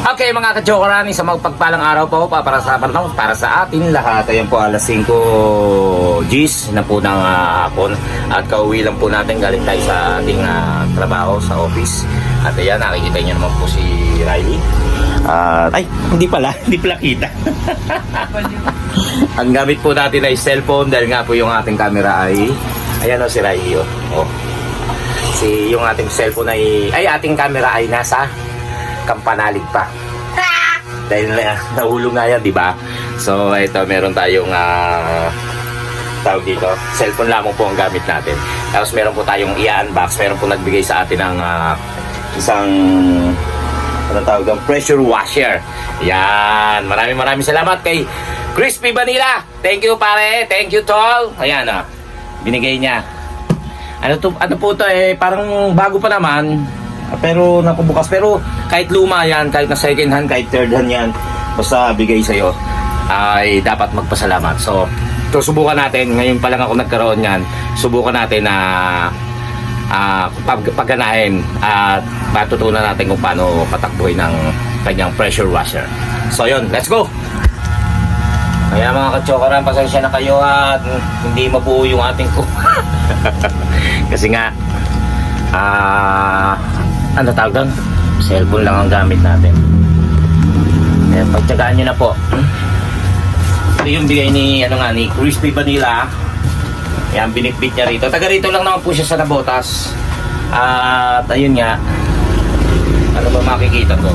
Okay mga ka-jokerani, sa magpagpalang araw po para sa atin lahat. Ayan po, alas 5 Gs na po ng hapon. At kauwi lang po natin, galing tayo sa ating trabaho sa office. At ayan, nakikita nyo naman po si Riley. Ay, hindi pala kita. Ang gamit po natin ay cellphone dahil nga po yung ating camera ay, ayan o si Riley oh. Yung ating cellphone ay ating camera ay nasa Kampanalig pa. Dahil nahulog nga yan, di ba? So, ito, meron tayong tawag dito, cellphone lamang po ang gamit natin. Tapos meron po tayong i-unbox, meron po nagbigay sa atin ng isang tawag ng pressure washer. Yan, maraming salamat kay Crispy Vanilla. Thank you pare, thank you tol. Ayan binigay niya. Ano po to parang bago pa naman. Pero nakubukas, pero kahit luma yan, kahit na second hand, kahit third hand yan, basta bigay sa'yo ay dapat magpasalamat. So subukan natin, ngayon pa lang ako nagkaroon yan, subukan natin na pagganahin at matutunan natin kung paano patakbuhin ng kanyang pressure washer. So yun, let's go! Kaya mga ka-chokaran, pasensya na kayo at hindi mabuo yung ating kasi nga ano tawag doon? Cellphone lang ang gamit natin. Kaya pagtsagaan nyo na po. Ito yung bigay ni Crispy Vanilla. Yan, binitbit niya rito. Taga rito lang naman po siya sa Nabotas. At ayun nga. Ano ba makikita to?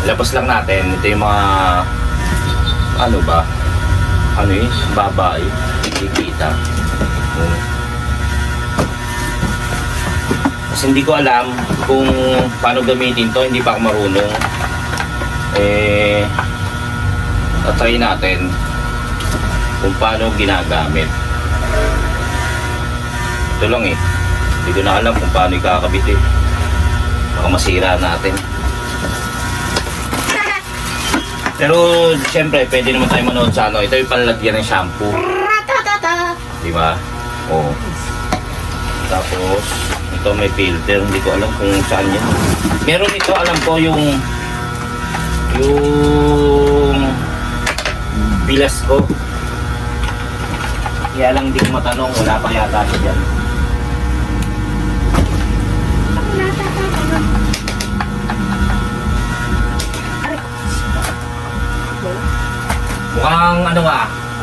Labas lang natin. Ito yung mga ano ba? Ano babae. Kikita. Kasi hindi ko alam kung paano gamitin to, hindi pa ako marunong. Try natin kung paano ginagamit. Ito lang hindi ko na alam kung paano ikakabit baka masira natin. Pero syempre pwede naman tayo manood sa ito yung panlagyan ng shampoo, diba? Tapos ito may filter, hindi ko alam kung saan yan. Meron ito, alam ko yung bilas ko. Kaya lang hindi ko matanong, wala pa yata siya dyan. Mukhang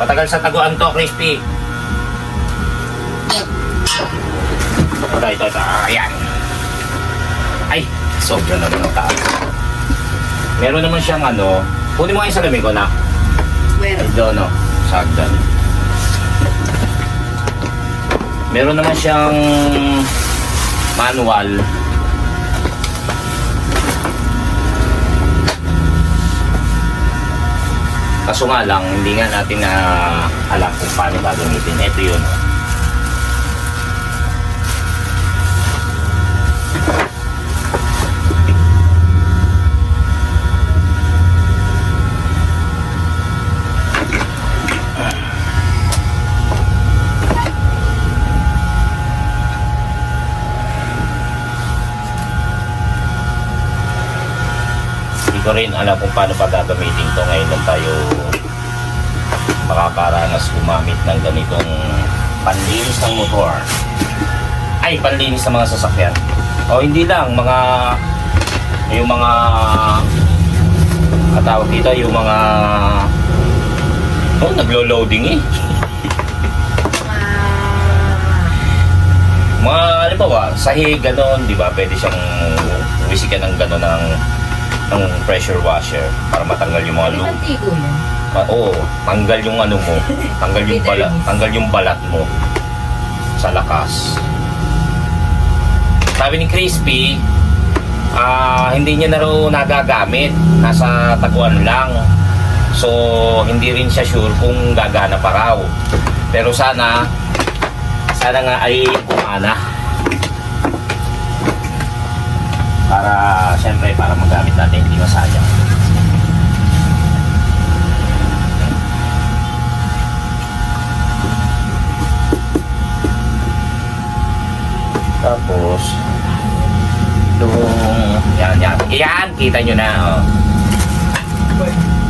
matagal sa taguan to, Crispy. Ito. Ayan. Ay, sobra naman ang taas. Meron naman siyang kunin mo nga yung salamin ko na. Where? Ito, sagdan. Meron naman siyang manual. Kaso nga lang, hindi nga natin alam kung paano gagamitin. Ito yun. Ko rin alam kung paano pa gagamitin to. Ngayon lang tayo makakaranas gumamit ng ganitong panlinis ng motor, panlinis ng mga sasakyan, hindi lang yung mga katawag dito, yung mga naglo-loading mga halimbawa sahig ganon, di ba? Pwede siyang wisikan ng ganon ng pressure washer para matanggal yung mga loob. Tanggal yung mo, tanggal yung balat mo sa lakas. Sabi ni Crispy, hindi niya na raw nagagamit, nasa taguan lang. So hindi rin siya sure kung gagana pa raw. Pero sana nga ay gumana. Para siyempre para magamit natin, hindi masayang. Tapos Itong, yan. Yan, kita nyo na. Oh.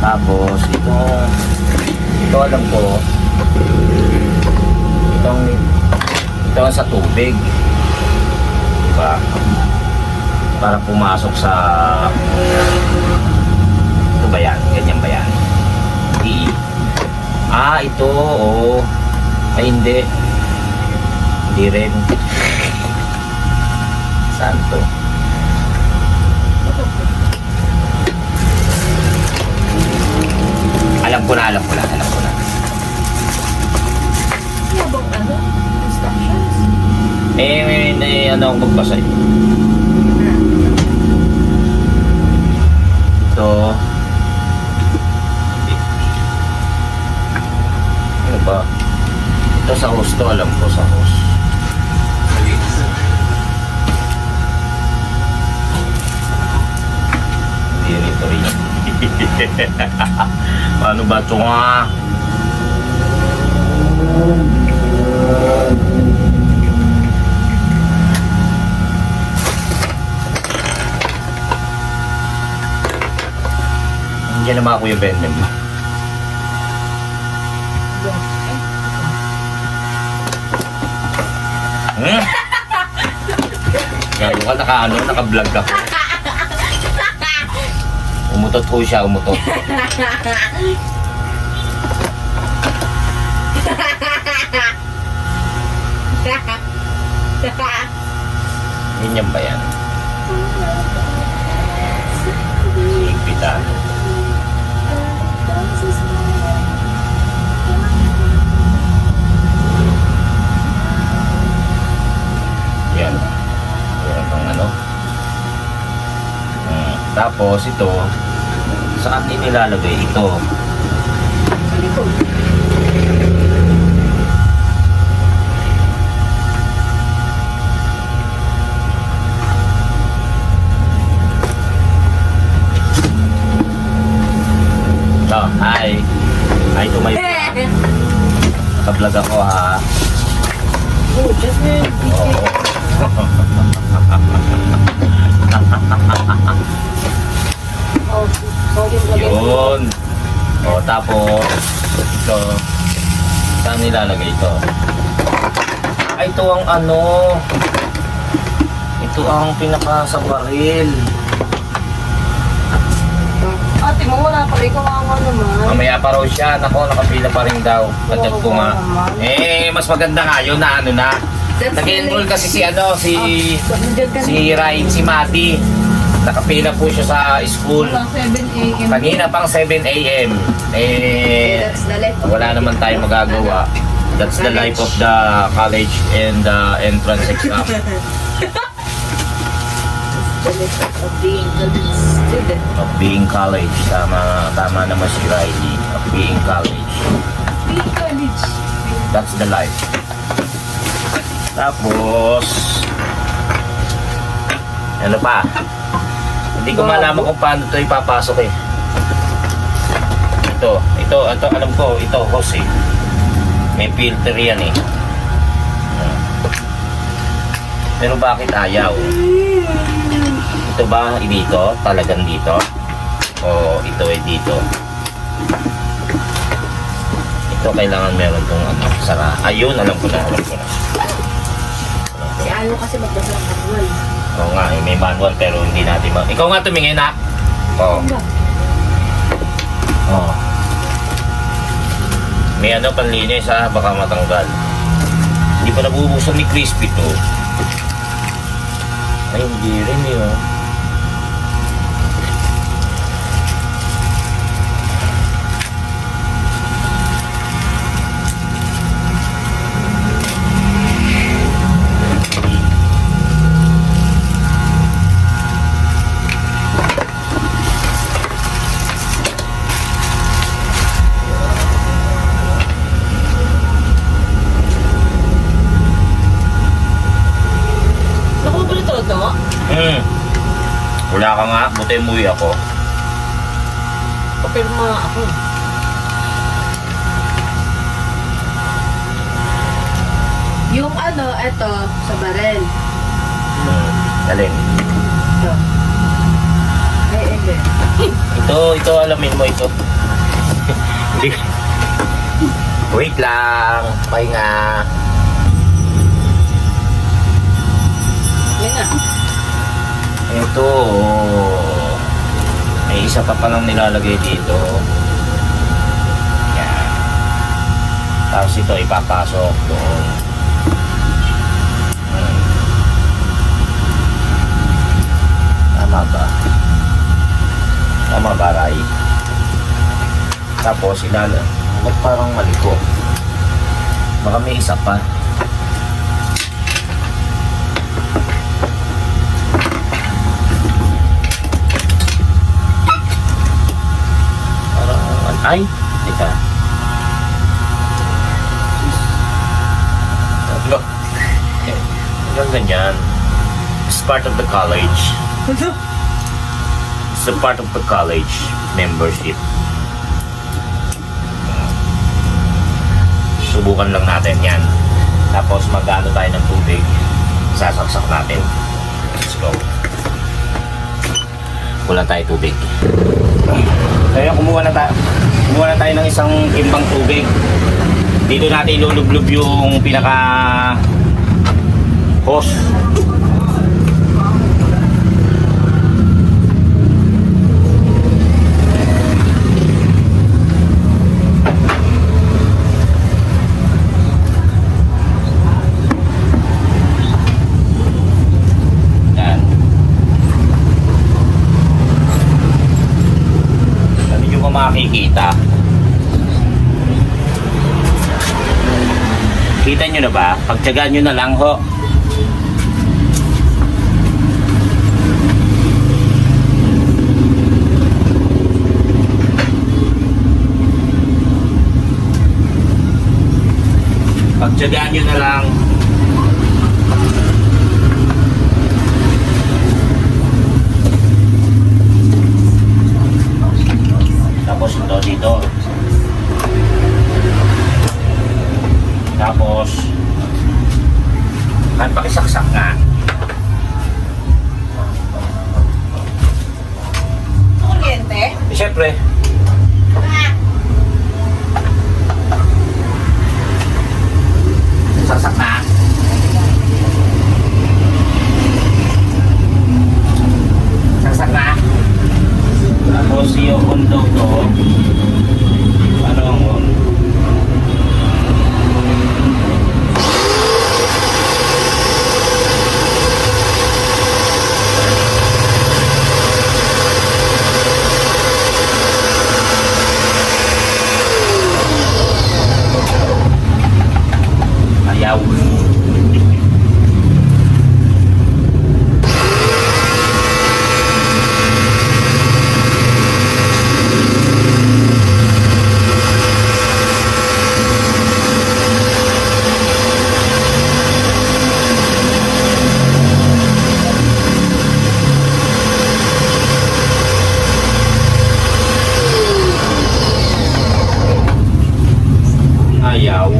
Tapos, ito alam ko, ito sa tubig. Diba? Para pumasok sa, ito ba yan? Ganyan ba yan? Hindi. Ito, oh. Ay, hindi. Hindi rin. Saan to? Alam ko na. Ano bang ano? Instructions? May ano akong magbasa ito. Ito. Ano ba? Ito sa host to, alam ko sa host. Hindi rito rin. Paano ba ito nga? Hindi naman ako yung benden mo. Gayo ka, naka-vlog ka po. Umutot po siya, umutot. Ganyan ba yan? Higpitan. Yan. Yan ang ano. Tapos ito, saan nilalagay ito? Sa likod. Hi. Hi to my vlog. Naka-vlog ako ha. Oh, just me. Oo. Oh, sorry. Yun. O, tapos, ito. Saan nilalagay ito? Ito ang ano. Ito ang pinaka sa baril. Ate mo, wala pa rin. Kawawa naman. Mamaya pa raw siya. Nako, nakapila pa rin daw. Nandyan ko nga. Mas maganda nga yun na ano na. Nag-enroll kasi si si Mati. Nakapila po siya sa school. 7 a.m. Kanina pang 7 a.m. That's the life of Wala naman tayong magagawa. That's the life of the college and the entrance exam. the life of being a student. Of being college. Tama naman si Riley. Of being college. Being college. That's the life. Tapos, ano pa? Hindi ko malaman kung paano ito ipapasok eh. Ito, alam ko, ito, hose eh. May filter yan eh. Pero bakit ayaw? Ito ba dito? Talagang dito? O ito ay dito? Ito kailangan meron tong ano, sara. Ayun, alam ko na. Si Ano kasi magbasa ng manual. Oo nga, may manual pero hindi natin Ikaw nga tumingin na. Oo. Oo. May ano panlinis ha, baka matanggal. Hindi pa nabubusog ni Crispy to. Ay, hindi rin yun. Wala ka nga, buti umuwi ako. Papirma ako. Yung ano, eto, sa barel. Galing. Ito, alamin mo ito. Hindi. Wait lang. Pahinga. Yan nga. Ito. May isa pa palang nilalagay dito. Yan. Tapos ito ipapasok doon. Tama ba? Tama ba, Ray? Tapos ba't parang mali ko? Baka may isa pa. Ay, teka. Hanggang ganyan. It's part of the college. It's a part of the college membership. Subukan lang natin yan. Tapos mag-ano tayo ng tubig. Sasaksak natin. Let's go. Wala tayo tubig. Kaya kumuha na tayo ng isang timbang tubig. Dito natin ilulublob yung pinaka hose. Yan. Ano nyo ba makikita? Kita nyo na ba? Pagtyagaan nyo na lang ho. Pagtyagaan nyo na lang. Tapos ito dito. Tapos kan pakisaksak nga. Kuryente? Siyempre. Saksak na. Saksak na. Tapos yung undo to. Ano ang on? Ayaw. Ayaw.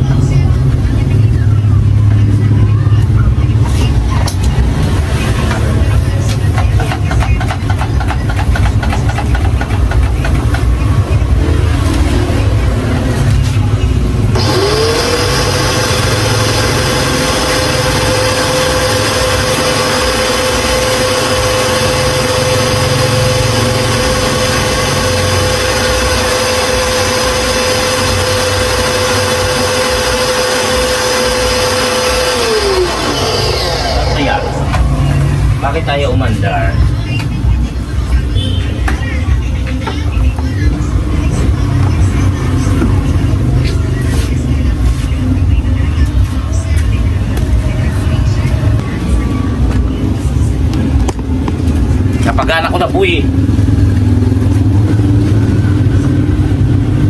Bakit tayo umandar? Napagana ko na po eh.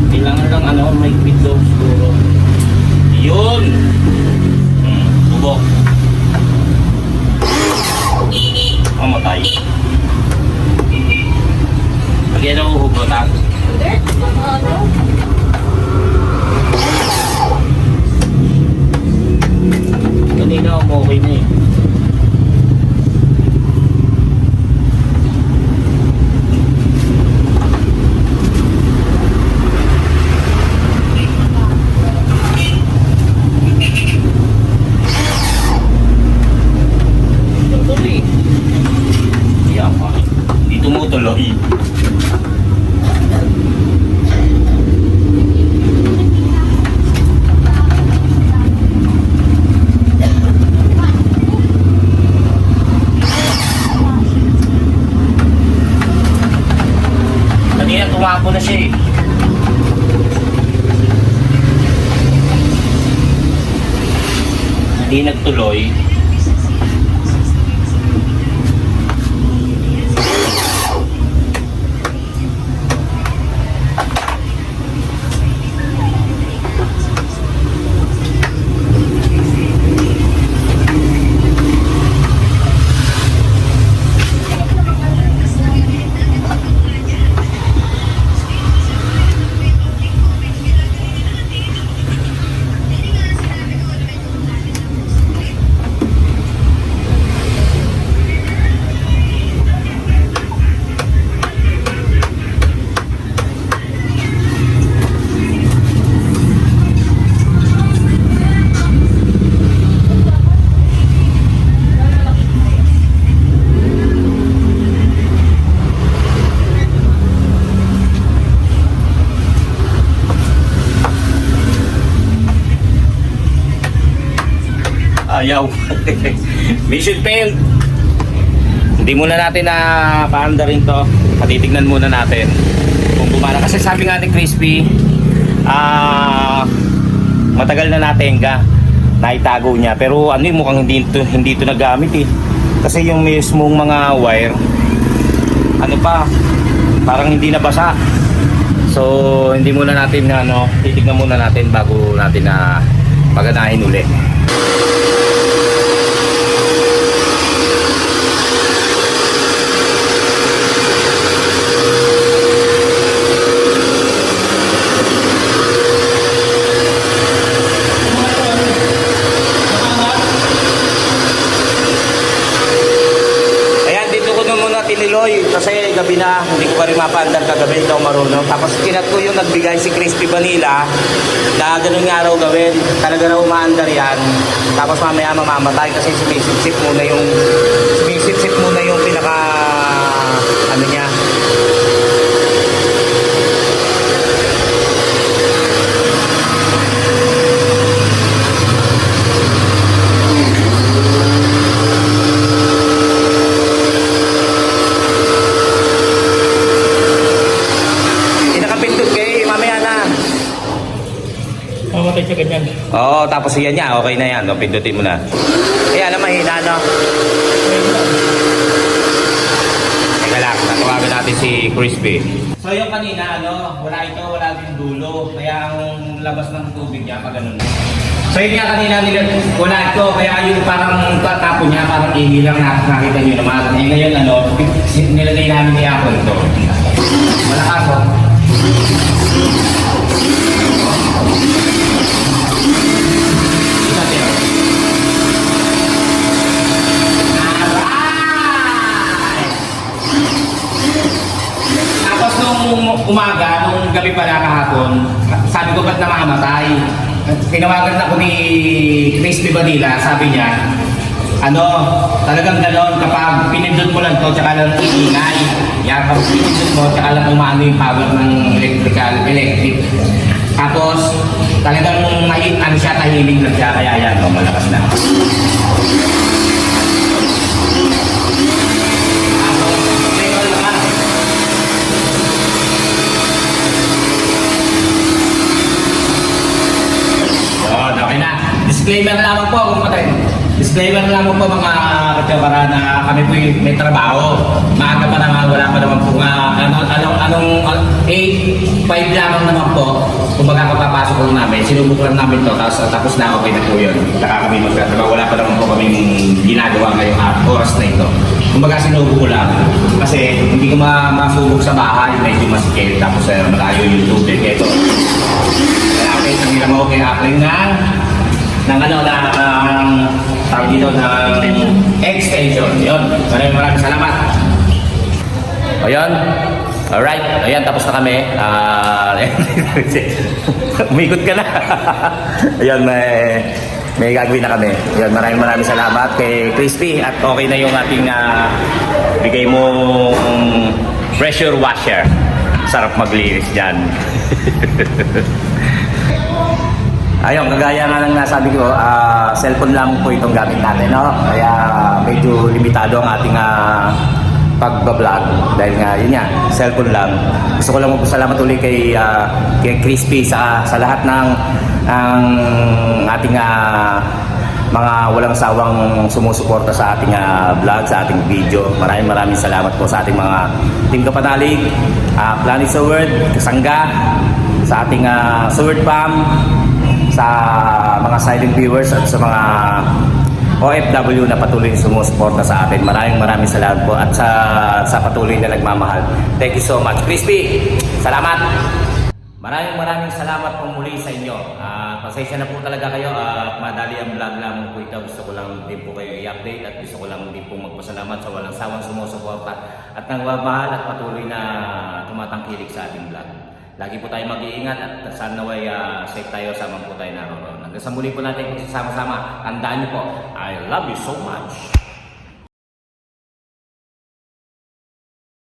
Kailangan lang may pito siguro. Yun! Bubok. Mamatay. Lagyan na uhugotan. Hindi. Ano? Kanina okay na eh. nagtutuloy. Kanina tumapo na siya eh. Hindi nagtuloy. Ayaw. Mission failed. Hindi muna natin na paanda rin to. Patitignan muna natin kung bumala. Kasi sabi nga ni Crispy, matagal na natin naitago niya. Pero ano yung mukhang hindi ito nagamit eh. Kasi yung mismong mga wire, ano pa, parang hindi nabasa. So hindi muna natin titignan muna natin bago natin na paganahin uli. Tiniloy kasi gabi na, hindi ko pa rin mapaandar kagabi, ikaw marunong. Tapos kinat ko yung nagbigay si Crispy Vanilla na ganun nga raw gawin, talaga raw umaandar yan. Tapos mamaya mamamatay kasi sumisip-sip muna yung pinaka ano niya. Mamatay siya ganyan. Oo, tapos yan niya, okay na yan. No? Pindutin mo na. Ayan na, mahina, no? Teka lang, natawagan natin si Crispy. So yung kanina, wala din dulo. Kaya ang labas ng tubig niya, pag ganun. So yun nga kanina, wala ito. Kaya yung parang tapo niya, parang ihi lang nakita nyo naman. Eh ngayon, nilagay namin ni Apple ito. Malakas, oh. Umaga, nung gabi pala kahapon, sabi ko ba't namamatay? Tinawagan ako ni Crispy Vanilla, sabi niya, talagang ganon, kapag pinindot mo lang to, tsaka lang iingay. Yan, kapag pinindot mo, tsaka lang umano yung power ng electric. Tapos, talagang tahimik lang siya, kaya yan, malakas na. Disclaimer lamang po, disclaimer lamang po mga katyabara na kami po may trabaho. Maaga pa naman, wala pa naman po nga, 8:05 lamang naman po. Kung baga kapapasok lang namin, sinubok lang namin to, tapos na okay na po yun. Saka kami magtatrabaho, wala pa naman po kaming ginagawa ngayong oras na ito. Kung baga sinubok lang, kasi hindi ko masubok sa bahay, medyo masikip, tapos malayo yung tubig. Ito, kaya ang hirap ako kay Appling ng tawag dito ng extension. Yun. Maraming salamat. Ayun. Alright. Ayan, tapos na kami. Umikot ka na. Ayun, may gagawin na kami. Ayun, maraming salamat kay Crispy. At okay na yung ating bigay mo pressure washer. Sarap maglinis dyan. Ayun, kagaya nga lang nasabi ko, cellphone lang po itong gamit natin, no? Kaya medyo limitado ang ating pagbablog dahil nga yun nga, cellphone lang. Gusto ko lang magpasalamat ulit kay Crispy sa lahat ng ating mga walang sawang sumusuporta sa ating vlog, sa ating video. Maraming salamat po sa ating mga Team Kapanalig, Planet Sword, Kasangga, sa ating Sword Fam, sa mga silent viewers at sa mga OFW na patuloy sumusuporta sa atin. Maraming salamat po at sa patuloy na nagmamahal. Thank you so much. Crispy, salamat! Maraming salamat po muli sa inyo. Pasensya na po talaga kayo at madali ang vlog lamang po ito. Gusto ko lang din po kayo i-update at gusto ko lang din po magpasalamat sa walang sawang sumusuporta at nagmamahal at patuloy na tumatangkilik sa ating vlog. Lagi po tayo mag-iingat at sana naway safe tayo, sama po tayo naroon. Hanggang sa muli po natin magsasama-sama. Tandaan niyo po, I love you so much.